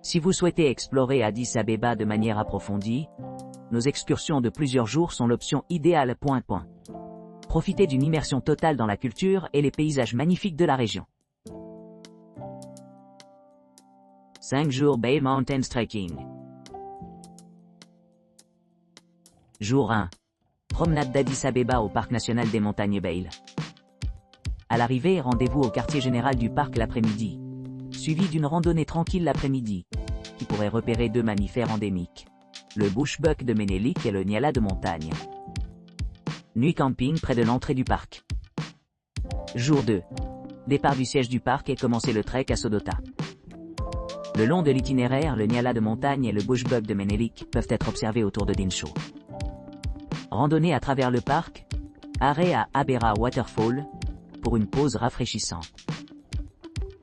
Si vous souhaitez explorer Addis Abeba de manière approfondie, nos excursions de plusieurs jours sont l'option idéale. Profitez d'une immersion totale dans la culture et les paysages magnifiques de la région. 5 jours Bay Mountains Trekking. Jour 1. Promenade d'Addis Abeba au parc national des montagnes Bayle. À l'arrivée, rendez-vous au quartier général du parc l'après-midi, suivi d'une randonnée tranquille l'après-midi, qui pourrait repérer 2 mammifères endémiques, le bushbuck de Ménélique et le nyala de montagne. Nuit camping près de l'entrée du parc. Jour 2. Départ du siège du parc et commencer le trek à Sodota. Le long de l'itinéraire, le nyala de montagne et le bushbuck de Ménélique peuvent être observés autour de Dinshaw. Randonnée à travers le parc, arrêt à Abera Waterfall, pour une pause rafraîchissante.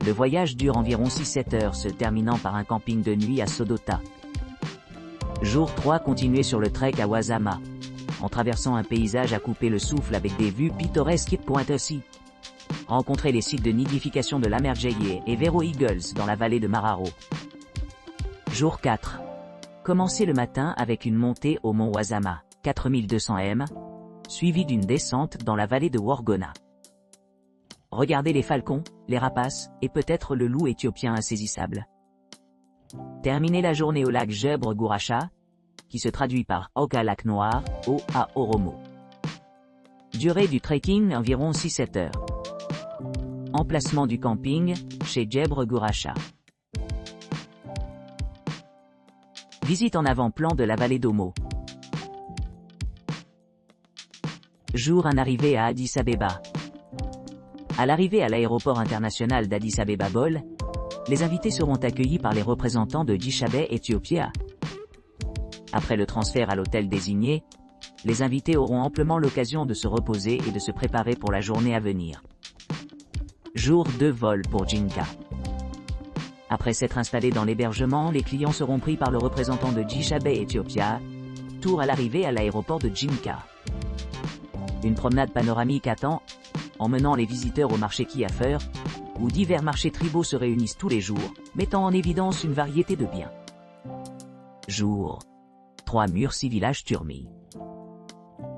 Le voyage dure environ 6-7 heures, se terminant par un camping de nuit à Sodota. Jour 3, continuez sur le trek à Wazama, en traversant un paysage à couper le souffle avec des vues pittoresques. Aussi. Rencontrez les sites de nidification de l'Amergeye et Vero Eagles dans la vallée de Mararo. Jour 4. Commencez le matin avec une montée au mont Wazama, 4200 m, suivie d'une descente dans la vallée de Worgona. Regardez les falcons, les rapaces, et peut-être le loup éthiopien insaisissable. Terminez la journée au lac Jebre Gouracha, qui se traduit par Oka Lac Noir, eau à Oromo. Durée du trekking environ 6-7 heures. Emplacement du camping, chez Jebre Gouracha. Visite en avant-plan de la vallée d'Omo. Jour 1, arrivée à Addis Abeba. À l'arrivée à l'aéroport international d'Addis Abeba Bole, les invités seront accueillis par les représentants de Dishabé Ethiopia. Après le transfert à l'hôtel désigné, les invités auront amplement l'occasion de se reposer et de se préparer pour la journée à venir. Jour 2, vol pour Jinka. Après s'être installés dans l'hébergement, les clients seront pris par le représentant de Dishabé Ethiopia, tour à l'arrivée à l'aéroport de Jinka. Une promenade panoramique attend, emmenant les visiteurs au marché Kiafer, où divers marchés tribaux se réunissent tous les jours, mettant en évidence une variété de biens. Jour 3, Mursi village Turmi.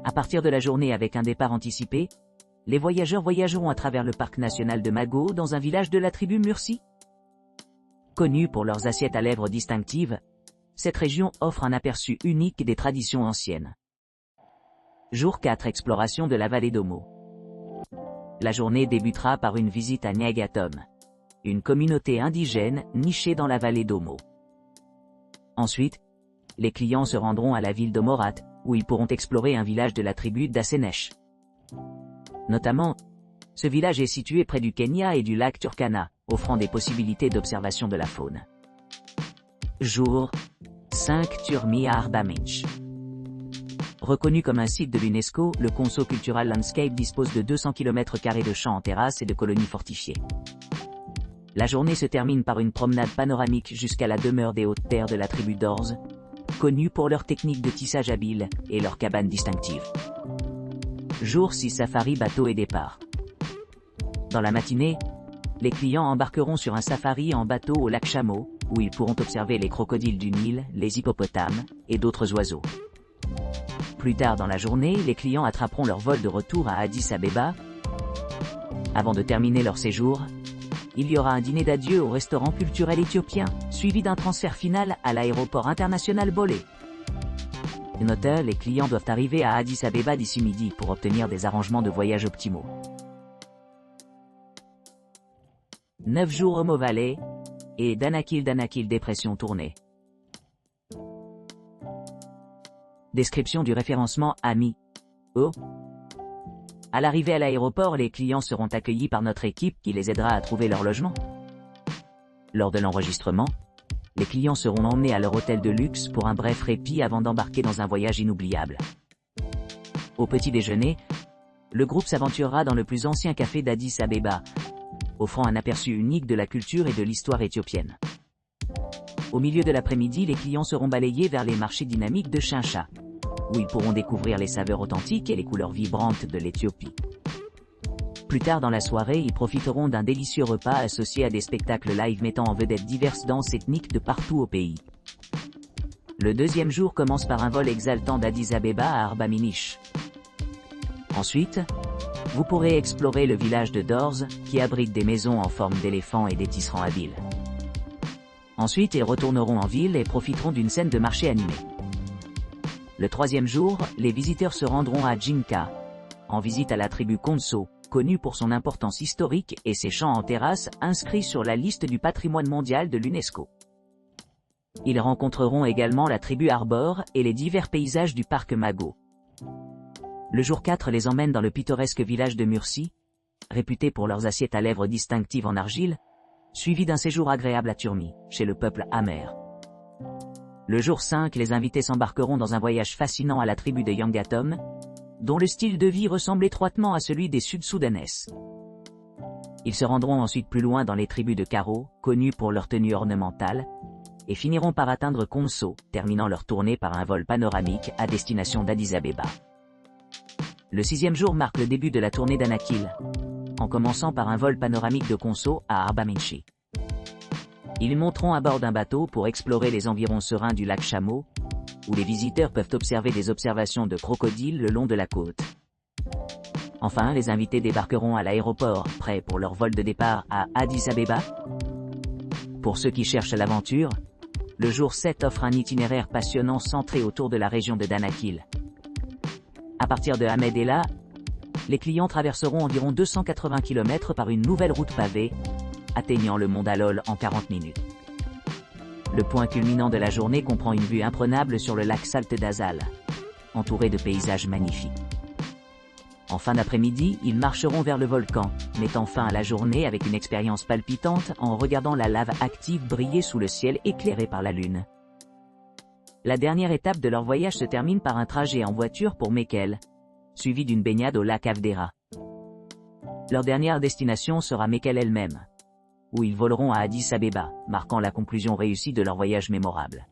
À partir de la journée avec un départ anticipé, les voyageurs voyageront à travers le parc national de Mago dans un village de la tribu Mursi. Connue pour leurs assiettes à lèvres distinctives, cette région offre un aperçu unique des traditions anciennes. Jour 4, exploration de la vallée d'Omo. La journée débutera par une visite à Nyagatom, une communauté indigène nichée dans la vallée d'Omo. Ensuite, les clients se rendront à la ville d'Omorat, où ils pourront explorer un village de la tribu d'Asenesh. Notamment, ce village est situé près du Kenya et du lac Turkana, offrant des possibilités d'observation de la faune. Jour 5, Turmi à Arbaminch. Reconnu comme un site de l'UNESCO, le Konso Cultural Landscape dispose de 200 km² de champs en terrasse et de colonies fortifiées. La journée se termine par une promenade panoramique jusqu'à la demeure des hautes terres de la tribu d'Orz, connue pour leur technique de tissage habile et leurs cabanes distinctives. Jour 6, safari bateau et départ. Dans la matinée, les clients embarqueront sur un safari en bateau au lac Chameau, où ils pourront observer les crocodiles du Nil, les hippopotames et d'autres oiseaux. Plus tard dans la journée, les clients attraperont leur vol de retour à Addis Abeba. Avant de terminer leur séjour, il y aura un dîner d'adieu au restaurant culturel éthiopien, suivi d'un transfert final à l'aéroport international Bole. Note, les clients doivent arriver à Addis Abeba d'ici midi pour obtenir des arrangements de voyage optimaux. 9 jours Omo Valley et Danakil dépression tournée. Description du référencement AMI. O. À l'arrivée à l'aéroport, les clients seront accueillis par notre équipe qui les aidera à trouver leur logement. Lors de l'enregistrement, les clients seront emmenés à leur hôtel de luxe pour un bref répit avant d'embarquer dans un voyage inoubliable. Au petit déjeuner, le groupe s'aventurera dans le plus ancien café d'Addis Abeba, offrant un aperçu unique de la culture et de l'histoire éthiopienne. Au milieu de l'après-midi, les clients seront balayés vers les marchés dynamiques de Chincha, où ils pourront découvrir les saveurs authentiques et les couleurs vibrantes de l'Éthiopie. Plus tard dans la soirée, ils profiteront d'un délicieux repas associé à des spectacles live mettant en vedette diverses danses ethniques de partout au pays. Le deuxième jour commence par un vol exaltant d'Addis Abeba à Arba Minich. Ensuite, vous pourrez explorer le village de Dorz, qui abrite des maisons en forme d'éléphant et des tisserands habiles. Ensuite, ils retourneront en ville et profiteront d'une scène de marché animé. Le troisième jour, les visiteurs se rendront à Djinka, en visite à la tribu Konso, connue pour son importance historique et ses champs en terrasse inscrits sur la liste du patrimoine mondial de l'UNESCO. Ils rencontreront également la tribu Arbor et les divers paysages du parc Mago. Le jour 4 les emmène dans le pittoresque village de Murcie, réputé pour leurs assiettes à lèvres distinctives en argile, suivi d'un séjour agréable à Turmi, chez le peuple Amer. Le jour 5 les invités s'embarqueront dans un voyage fascinant à la tribu de Yangatom, dont le style de vie ressemble étroitement à celui des Sud-Soudanaises. Ils se rendront ensuite plus loin dans les tribus de Karo, connues pour leur tenue ornementale, et finiront par atteindre Konso, terminant leur tournée par un vol panoramique à destination d'Addis Abeba. Le sixième jour marque le début de la tournée d'Anakil, en commençant par un vol panoramique de Konso à Arba Minchi. Ils monteront à bord d'un bateau pour explorer les environs sereins du lac Chameau, où les visiteurs peuvent observer des observations de crocodiles le long de la côte. Enfin, les invités débarqueront à l'aéroport, prêts pour leur vol de départ à Addis Abeba. Pour ceux qui cherchent l'aventure, le jour 7 offre un itinéraire passionnant centré autour de la région de Danakil. À partir de Ahmed-Ella, les clients traverseront environ 280 km par une nouvelle route pavée, atteignant le mont Dalol en 40 minutes. Le point culminant de la journée comprend une vue imprenable sur le lac Salte d'Azal, entouré de paysages magnifiques. En fin d'après-midi, ils marcheront vers le volcan, mettant fin à la journée avec une expérience palpitante en regardant la lave active briller sous le ciel éclairé par la lune. La dernière étape de leur voyage se termine par un trajet en voiture pour Mekelle, suivi d'une baignade au lac Avdera. Leur dernière destination sera Mekelle elle-même, où ils voleront à Addis Abeba, marquant la conclusion réussie de leur voyage mémorable.